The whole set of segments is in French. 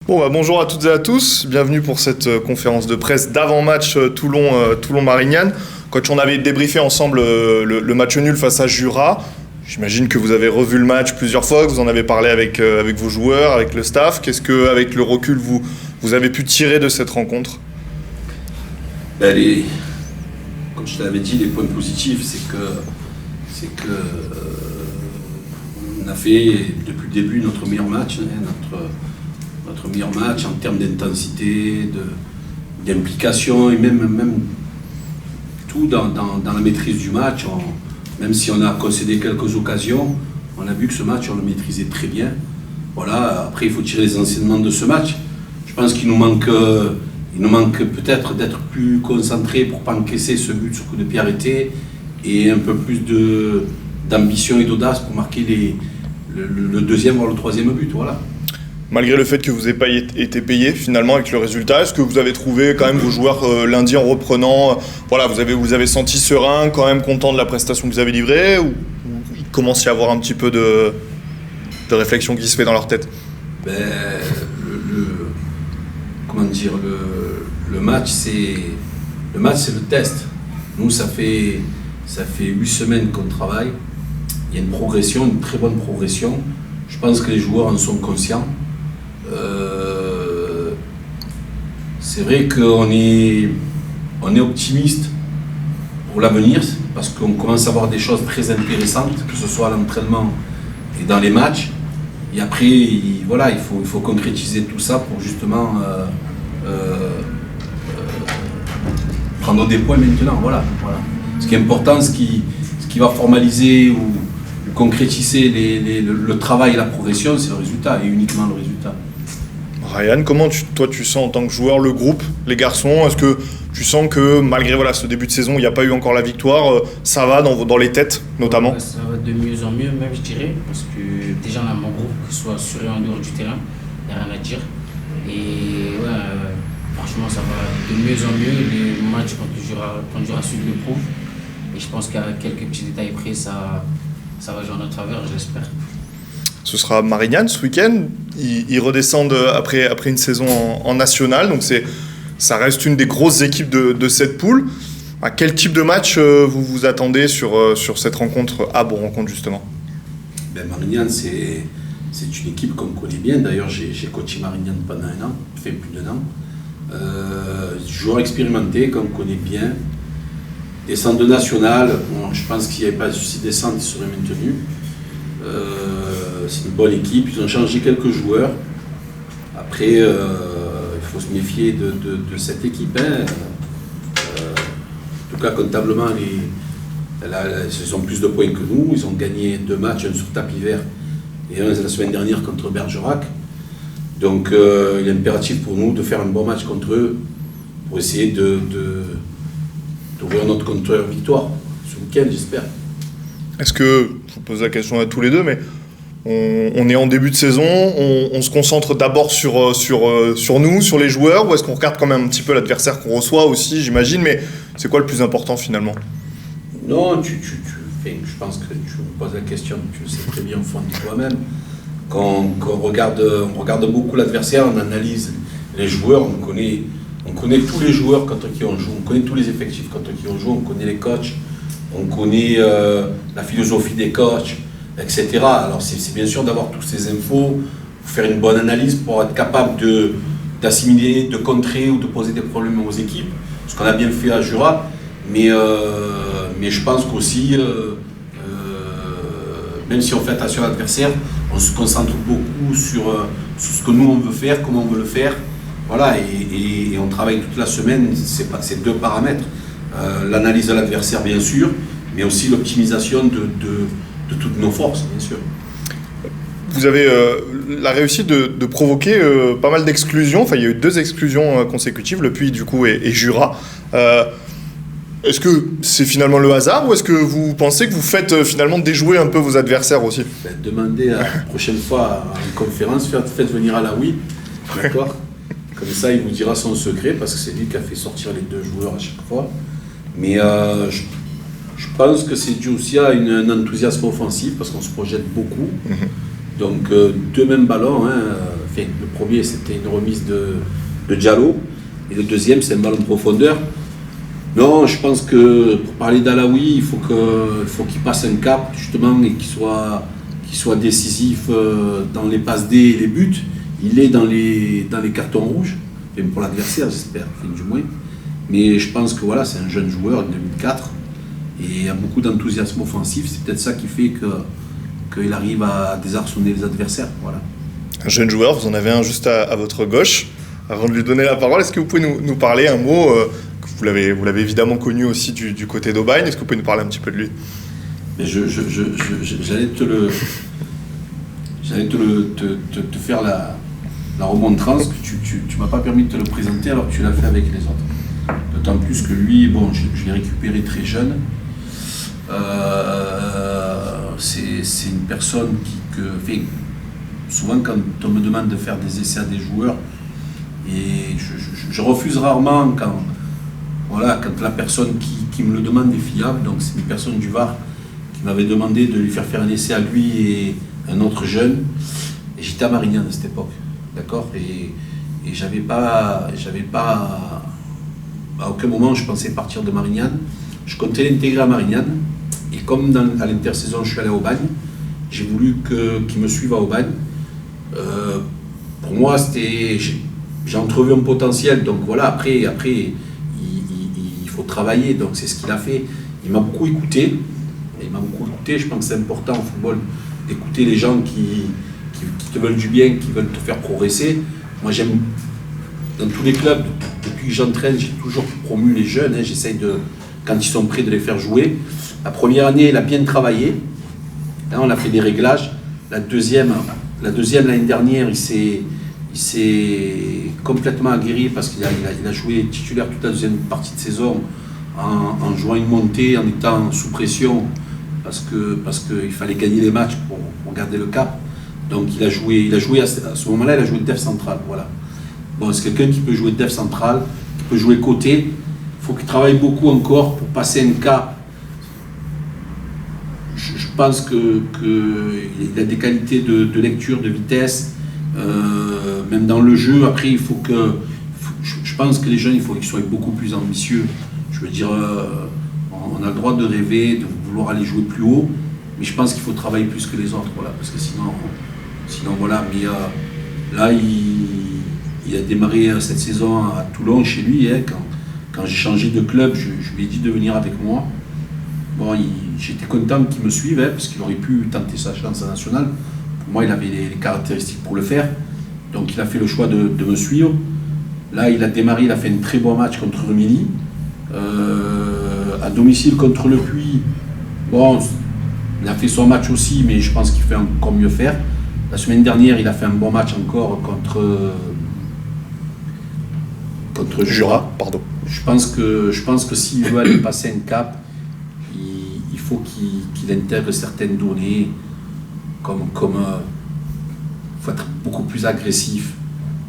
Bon, bonjour à toutes et à tous, bienvenue pour cette conférence de presse d'avant-match Toulon-Marignane. Coach, on avait débriefé ensemble le match nul face à Jura. J'imagine que vous avez revu le match plusieurs fois, que vous en avez parlé avec vos joueurs, avec le staff. Qu'est-ce que, avec le recul, vous avez pu tirer de cette rencontre ? Comme je te l'avais dit, les points positifs, c'est que on a fait depuis le début notre meilleur match, notre meilleur match en termes d'intensité, d'implication et même tout dans la maîtrise du match. Même si on a concédé quelques occasions, on a vu que ce match, on le maîtrisait très bien. Voilà, après il faut tirer les enseignements de ce match. Je pense qu'il nous manque peut-être d'être plus concentré pour ne pas encaisser ce but sur coup de pied arrêté et un peu plus d'ambition et d'audace pour marquer le deuxième voire le troisième but. Voilà. Malgré le fait que vous n'ayez pas été payé finalement avec le résultat, est-ce que vous avez trouvé quand même vos joueurs lundi en reprenant, voilà, vous avez senti serein, quand même content de la prestation que vous avez livrée, ou il commence à y avoir un petit peu de réflexion qui se fait dans leur tête? Le match c'est le test. Nous ça fait 8 semaines qu'on travaille. Il y a une progression, une très bonne progression. Je pense que les joueurs en sont conscients. C'est vrai qu'on est optimiste pour l'avenir parce qu'on commence à voir des choses très intéressantes, que ce soit à l'entraînement et dans les matchs. Et après, il faut concrétiser tout ça pour justement prendre des points maintenant. Voilà. Ce qui est important, ce qui va formaliser ou concrétiser le travail et la progression, c'est le résultat et uniquement le résultat. Ryan, comment tu sens en tant que joueur le groupe, les garçons? Est-ce que tu sens que malgré ce début de saison, il n'y a pas eu encore la victoire, ça va dans les têtes notamment? Ça va de mieux en mieux même, je dirais, parce que déjà on a mon groupe, que ce soit sur et en dehors du terrain, il n'y a rien à dire. Et franchement ça va de mieux en mieux, les matchs quand Jura Sud le prouve. Et je pense qu'avec quelques petits détails près, ça va jouer en notre faveur, je l'espère. Ce sera Marignane ce week-end. Ils redescendent après une saison en nationale, donc ça reste une des grosses équipes de cette poule. À quel type de match vous vous attendez sur cette rencontre, à Bourg-Rencontre justement? Marignane, c'est une équipe qu'on connaît bien. D'ailleurs, j'ai coaché Marignane pendant un an, fait plus d'un an. Joueur expérimenté qu'on connaît bien. Descente de nationale, je pense qu'il n'y avait pas de souci de descente, ils seraient maintenus. C'est une bonne équipe, ils ont changé quelques joueurs. Après, il faut se méfier de cette équipe. En tout cas, comptablement, ils ont plus de points que nous. Ils ont gagné 2 matchs, un sur tapis vert et un la semaine dernière contre Bergerac. Donc, il est impératif pour nous de faire un bon match contre eux pour essayer d'ouvrir notre compteur victoire ce week-end, j'espère. Est-ce que, je vous pose la question à tous les deux, mais on est en début de saison, on se concentre d'abord sur nous, sur les joueurs, ou est-ce qu'on regarde quand même un petit peu l'adversaire qu'on reçoit aussi, j'imagine, mais c'est quoi le plus important finalement? Non, je pense que tu me poses la question, tu le sais très bien au fond de toi-même. Quand on regarde beaucoup l'adversaire, on analyse les joueurs, on connaît tous les joueurs contre qui on joue, on connaît tous les effectifs contre qui on joue, on connaît les coachs, on connaît la philosophie des coachs, etc. Alors c'est bien sûr d'avoir toutes ces infos, pour faire une bonne analyse, pour être capable d'assimiler, de contrer ou de poser des problèmes aux équipes, ce qu'on a bien fait à Jura, mais je pense qu'aussi, même si on fait attention à l'adversaire, on se concentre beaucoup sur ce que nous on veut faire, comment on veut le faire. Voilà, et on travaille toute la semaine, c'est 2 paramètres. L'analyse de l'adversaire, bien sûr, mais aussi l'optimisation de toutes nos forces, bien sûr. Vous avez la réussite de provoquer pas mal d'exclusions. Enfin, il y a eu 2 exclusions consécutives, Le Puy, du coup, et Jura. Est-ce que c'est finalement le hasard, ou est-ce que vous pensez que vous faites finalement déjouer un peu vos adversaires aussi? Demandez la prochaine fois à une conférence, faites venir Alaoui, d'accord? Comme ça, il vous dira son secret, parce que c'est lui qui a fait sortir les 2 joueurs à chaque fois. Mais je pense que c'est dû aussi à un enthousiasme offensif, parce qu'on se projette beaucoup. Donc, 2 mêmes ballons, le premier, c'était une remise de Diallo. Et le deuxième, c'est un ballon de profondeur. Non, je pense que pour parler d'Alaoui, il faut qu'il passe un cap, justement, et qu'il soit décisif dans les passes D et les buts. Il est dans les cartons rouges, même pour l'adversaire, j'espère, du moins. Mais je pense que voilà, c'est un jeune joueur de 2004 et il y a beaucoup d'enthousiasme offensif. C'est peut-être ça qui fait qu'il arrive à désarçonner les adversaires. Voilà. Un jeune joueur, vous en avez un juste à votre gauche. Avant de lui donner la parole, est-ce que vous pouvez nous parler un mot vous l'avez évidemment connu aussi du côté d'Aubagne. Est-ce que vous pouvez nous parler un petit peu de lui? Mais j'allais te faire la remontrance que tu m'as pas permis de te le présenter alors que tu l'as fait avec les autres. D'autant plus que lui, bon, je l'ai récupéré très jeune. C'est une personne souvent quand on me demande de faire des essais à des joueurs, et je refuse rarement quand la personne qui me le demande est fiable. Donc c'est une personne du Var qui m'avait demandé de lui faire un essai à lui et un autre jeune. Et j'étais à Marignane à cette époque, d'accord, et j'avais pas à aucun moment je pensais partir de Marignane. Je comptais l'intégrer à Marignane, et comme à l'intersaison je suis allé à Aubagne, j'ai voulu qu'il me suive à Aubagne. Pour moi j'ai entrevu un potentiel, donc voilà, après il faut travailler, donc c'est ce qu'il a fait. Il m'a beaucoup écouté, je pense que c'est important au football d'écouter les gens qui te veulent du bien, qui veulent te faire progresser. Moi j'aime, dans tous les clubs, depuis que j'entraîne, j'ai toujours promu les jeunes, j'essaye quand ils sont prêts de les faire jouer. La première année, il a bien travaillé, là on a fait des réglages. La deuxième l'année dernière, il s'est complètement aguerri parce qu'il a joué titulaire toute la deuxième partie de saison en jouant une montée, en étant sous pression parce qu'il fallait gagner les matchs pour garder le cap. Donc il a joué à ce moment-là, il a joué def central. Voilà. Bon, c'est quelqu'un qui peut jouer def central, qui peut jouer côté. Il faut qu'il travaille beaucoup encore pour passer un cap. Je pense qu'il a des qualités de lecture, de vitesse, même dans le jeu. Après, je pense que les jeunes, il faut qu'ils soient beaucoup plus ambitieux. Je veux dire, on a le droit de rêver, de vouloir aller jouer plus haut, mais je pense qu'il faut travailler plus que les autres, voilà, parce que sinon voilà. Mais là, il a démarré cette saison à Toulon chez lui. Quand j'ai changé de club, je lui ai dit de venir avec moi. Bon, j'étais content qu'il me suive, parce qu'il aurait pu tenter sa chance à national. Pour moi, il avait les caractéristiques pour le faire. Donc, il a fait le choix de me suivre. Là, il a démarré, il a fait un très bon match contre Rumilly. À domicile contre Le Puy, bon, il a fait son match aussi, mais je pense qu'il fait encore mieux faire. La semaine dernière, il a fait un bon match encore contre Jura. Pardon. Je pense que s'il veut aller passer un cap, il faut qu'il intègre certaines données, comme faut être beaucoup plus agressif,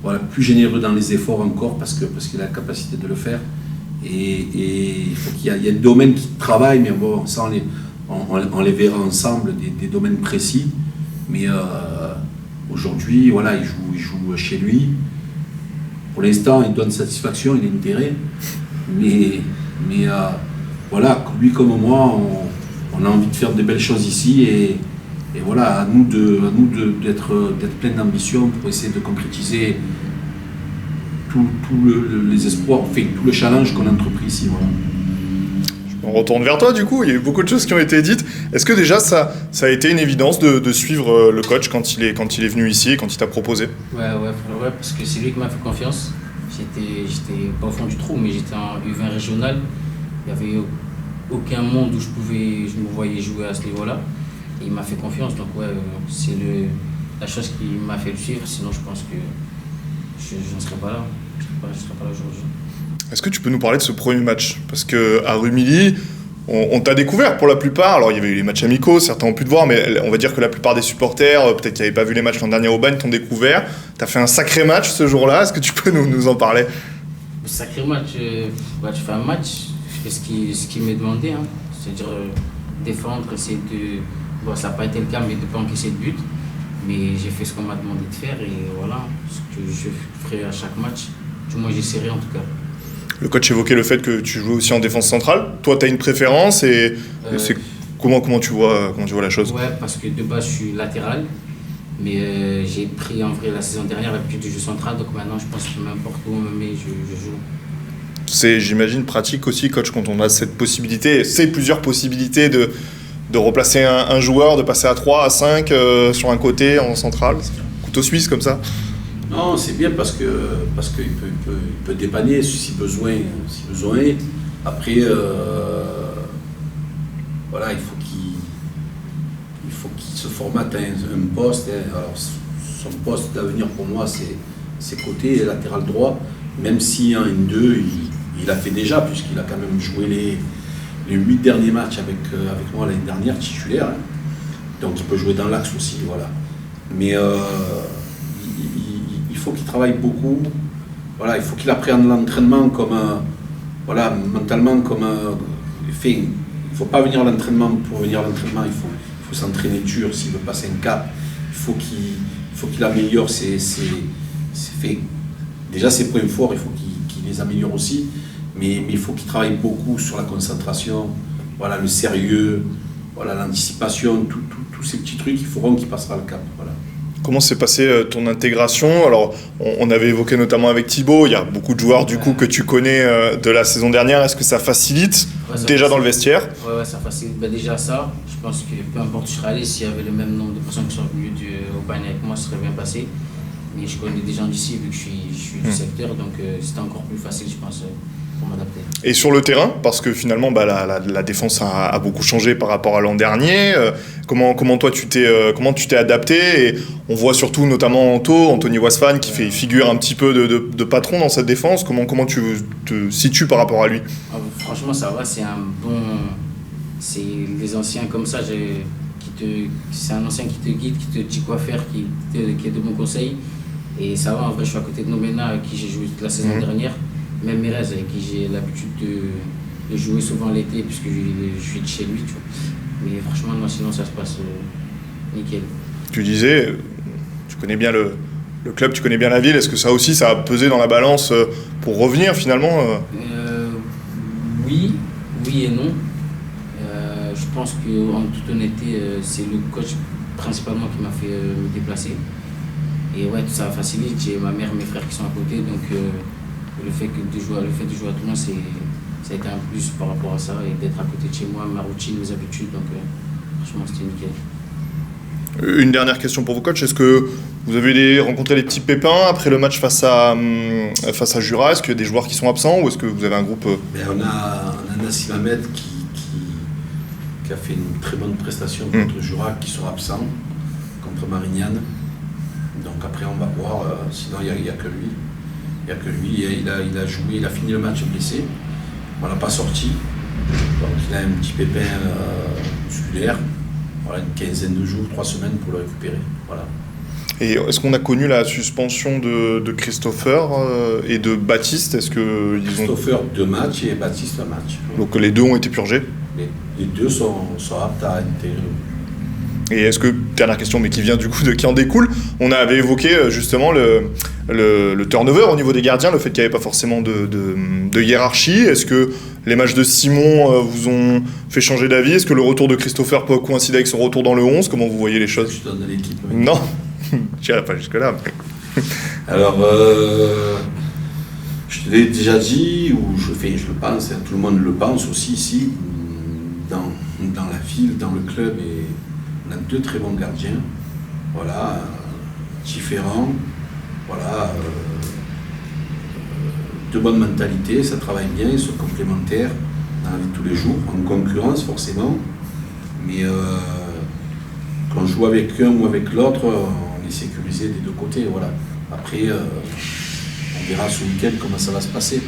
voilà, plus généreux dans les efforts encore, parce qu'il a la capacité de le faire. Et il faut qu'il y ait des domaines qui travaillent, mais bon, ça on les verra ensemble, des domaines précis. Mais aujourd'hui, voilà, il joue chez lui. Pour l'instant, il donne satisfaction, il est intérêt. Mais voilà, lui comme moi, on a envie de faire de belles choses ici. Et voilà, à nous d'être plein d'ambition pour essayer de concrétiser les espoirs, enfin, tout le challenge qu'on a entrepris ici. Voilà. On retourne vers toi du coup, il y a eu beaucoup de choses qui ont été dites. Est-ce que déjà ça a été une évidence de suivre le coach quand il est venu ici et quand il t'a proposé? Ouais, parce que c'est lui qui m'a fait confiance. J'étais pas au fond du trou, mais j'étais en U20 régional. Il n'y avait aucun monde où je me voyais jouer à ce niveau-là. Et il m'a fait confiance, donc ouais, c'est la chose qui m'a fait le suivre. Sinon, je pense que je n'en serais pas là. Je ne serais pas là aujourd'hui. Est-ce que tu peux nous parler de ce premier match? Parce qu'à Rumilly, on t'a découvert pour la plupart. Alors, il y avait eu les matchs amicaux, certains ont pu te voir, mais on va dire que la plupart des supporters, peut-être qui n'avaient pas vu les matchs l'an dernier au Bagne, t'ont découvert. Tu as fait un sacré match ce jour-là. Est-ce que tu peux nous en parler? Sacré match, tu fais un match, je fais ce qui m'est demandé, c'est-à-dire défendre, essayer de... Bon, ça n'a pas été le cas, mais de ne pas encaisser de but. Mais j'ai fait ce qu'on m'a demandé de faire et voilà, ce que je ferai à chaque match. Du moins, j'essaierai en tout cas. Le coach évoquait le fait que tu jouais aussi en défense centrale. Toi, tu as une préférence et c'est comment tu vois la chose? Ouais, parce que de base, je suis latéral. Mais j'ai pris en vrai la saison dernière l'habitude de jouer central. Donc maintenant, je pense que n'importe où on me met, je joue. C'est, j'imagine, pratique aussi, coach, quand on a cette possibilité, plusieurs possibilités de replacer un joueur, de passer à 3, à 5 sur un côté, en centrale. Couteau suisse comme ça. Non, c'est bien parce qu'il peut dépanner si besoin. Après, voilà, il faut qu'il se formate un poste. Alors, son poste d'avenir pour moi, c'est côté latéral droit, même si en N2, il a fait déjà, puisqu'il a quand même joué les 8 derniers matchs avec moi l'année dernière, titulaire. Donc il peut jouer dans l'axe aussi, voilà. Mais il faut qu'il travaille beaucoup. Voilà, il faut qu'il apprenne l'entraînement comme voilà, mentalement comme il ne faut pas venir à l'entraînement pour venir à l'entraînement, il faut s'entraîner dur s'il veut passer un cap. Il faut qu'il améliore ses faits. Déjà ses points forts, il faut qu'il les améliore aussi, mais il faut qu'il travaille beaucoup sur la concentration, voilà, le sérieux, voilà, l'anticipation, tous ces petits trucs, il faudra qu'il passera le cap. Voilà. Comment s'est passée ton intégration? Alors, on avait évoqué notamment avec Thibaut, il y a beaucoup de joueurs du coup que tu connais de la saison dernière. Est-ce que ça facilite dans le vestiaire? Ouais, ça facilite. Déjà ça, je pense que peu importe où je serais allé, s'il y avait le même nombre de personnes qui sont venues au panier avec moi, ça serait bien passé. Mais je connais des gens d'ici vu que je suis du secteur, donc c'était encore plus facile, je pense, pour m'adapter. Et sur le terrain, parce que finalement la défense a beaucoup changé par rapport à l'an dernier, comment toi tu t'es adapté? Et on voit surtout notamment Anthony Wasfan qui fait figure un petit peu de patron dans cette défense. Comment tu te situes par rapport à lui? Franchement ça va, c'est les anciens comme ça, c'est un ancien qui te guide, qui te dit quoi faire, qui est de bons conseils. Et ça va, en vrai, je suis à côté de Nomena avec qui j'ai joué toute la saison dernière. Même Mirez avec qui j'ai l'habitude de jouer souvent l'été puisque je suis de chez lui. Tu vois. Mais franchement, non, sinon ça se passe nickel. Tu disais, tu connais bien le club, tu connais bien la ville. Est-ce que ça aussi, ça a pesé dans la balance pour revenir finalement Oui et non. Je pense qu'en toute honnêteté, c'est le coach principalement qui m'a fait me déplacer. Et ouais, tout ça facilite. J'ai ma mère, mes frères qui sont à côté, donc le fait de jouer à Toulon, ça a été un plus par rapport à ça et d'être à côté de chez moi, ma routine, mes habitudes, donc franchement c'était nickel. Une dernière question pour vous, coach. Est-ce que vous avez rencontré des petits pépins après le match face à Jura? Est-ce qu'il y a des joueurs qui sont absents ou est-ce que vous avez un groupe On a Nassim Ahmed qui a fait une très bonne prestation contre Jura, qui sera absent contre Marignane. Donc après on va voir, sinon il n'y a que lui. Il n'y a que lui, il a joué, il a fini le match blessé. On ne l'a pas sorti. Donc il a un petit pépin musculaire. Voilà, une quinzaine de jours, 3 semaines pour le récupérer. Voilà. Et est-ce qu'on a connu la suspension de Christopher et de Baptiste? Christopher 2 matchs et Baptiste 1 match. Donc les deux ont été purgés? Les deux sont aptes à intégrer. Et est-ce que, dernière question, mais qui en découle, on avait évoqué justement le turnover au niveau des gardiens, le fait qu'il n'y avait pas forcément de hiérarchie. Est-ce que les matchs de Simon vous ont fait changer d'avis? Est-ce que le retour de Christopher peut coïncider avec son retour dans le 11? Comment vous voyez les choses? Je donne l'équipe. Non, je n'irai pas jusque-là. Alors, je te l'ai déjà dit, ou je le pense, tout le monde le pense aussi ici, dans la ville, dans le club, et on a 2 très bons gardiens, voilà, différents, voilà, de bonne mentalité, ça travaille bien, ils sont complémentaires dans la vie de tous les jours, en concurrence forcément, mais quand on joue avec un ou avec l'autre, on est sécurisé des 2 côtés, voilà. Après, on verra ce week-end comment ça va se passer.